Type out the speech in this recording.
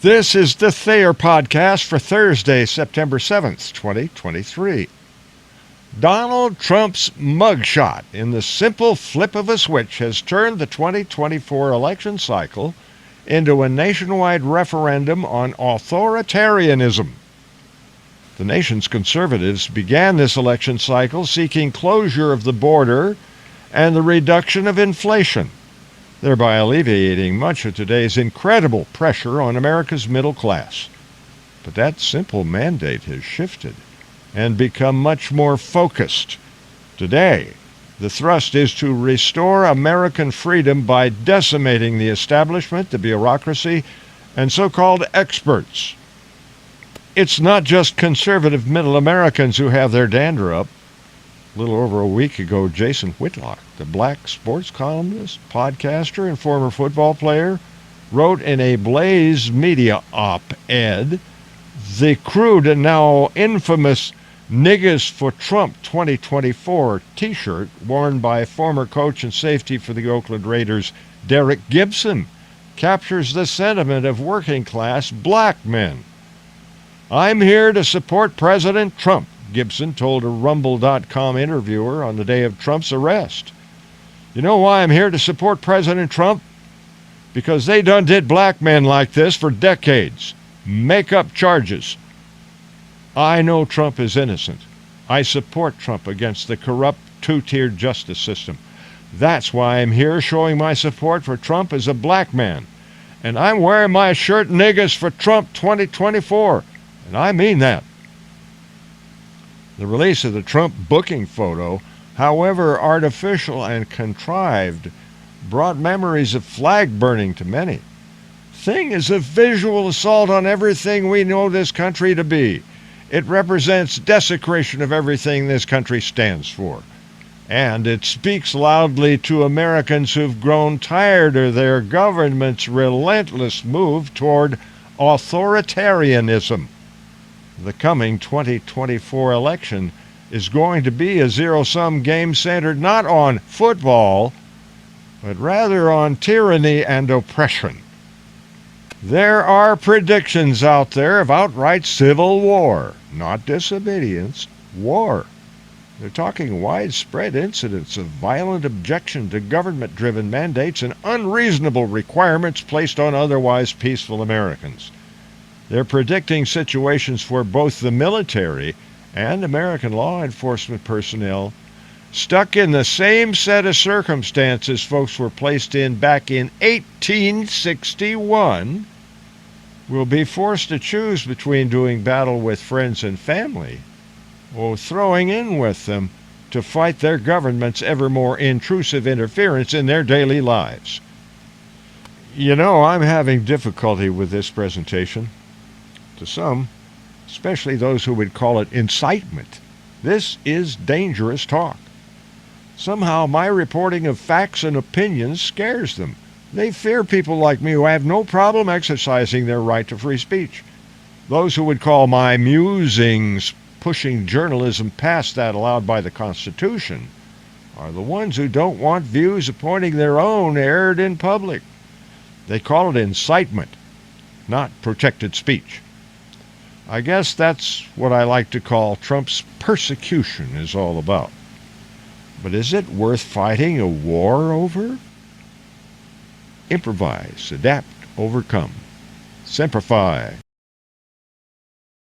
This is the Thayer Podcast for Thursday, September 7th, 2023. Donald Trump's mugshot in the simple flip of a switch has turned the 2024 election cycle into a nationwide referendum on authoritarianism. The nation's conservatives began this election cycle seeking closure of the border and the reduction of inflation, thereby alleviating much of today's incredible pressure on America's middle class. But that simple mandate has shifted and become much more focused. Today, the thrust is to restore American freedom by decimating the establishment, the bureaucracy, and so-called experts. It's not just conservative middle Americans who have their dander up. A little over a week ago, Jason Whitlock, the black sports columnist, podcaster, and former football player, wrote in a Blaze Media op-ed the crude and now infamous Niggas for Trump 2024 t-shirt worn by former coach and safety for the Oakland Raiders, Derek Gibson, captures the sentiment of working-class black men. "I'm here to support President Trump," Gibson told a Rumble.com interviewer on the day of Trump's arrest. "You know why I'm here to support President Trump? Because they done did black men like this for decades. Make up charges. I know Trump is innocent. I support Trump against the corrupt two-tiered justice system. That's why I'm here showing my support for Trump as a black man. And I'm wearing my shirt Niggas for Trump 2024. And I mean that." The release of the Trump booking photo, however artificial and contrived, brought memories of flag burning to many. Thing is a visual assault on everything we know this country to be. It represents desecration of everything this country stands for. And it speaks loudly to Americans who've grown tired of their government's relentless move toward authoritarianism. The coming 2024 election is going to be a zero-sum game centered not on football, but rather on tyranny and oppression. There are predictions out there of outright civil war, not disobedience, war. They're talking widespread incidents of violent objection to government-driven mandates and unreasonable requirements placed on otherwise peaceful Americans. They're predicting situations where both the military and American law enforcement personnel, stuck in the same set of circumstances folks were placed in back in 1861, will be forced to choose between doing battle with friends and family or throwing in with them to fight their government's ever more intrusive interference in their daily lives. You know, I'm having difficulty with this presentation. To some, especially those who would call it incitement, this is dangerous talk. Somehow my reporting of facts and opinions scares them. They fear people like me who have no problem exercising their right to free speech. Those who would call my musings pushing journalism past that allowed by the Constitution are the ones who don't want views appointing their own aired in public. They call it incitement, not protected speech. I guess that's what I like to call Trump's persecution is all about. But is it worth fighting a war over? Improvise, adapt, overcome. Semper Fi.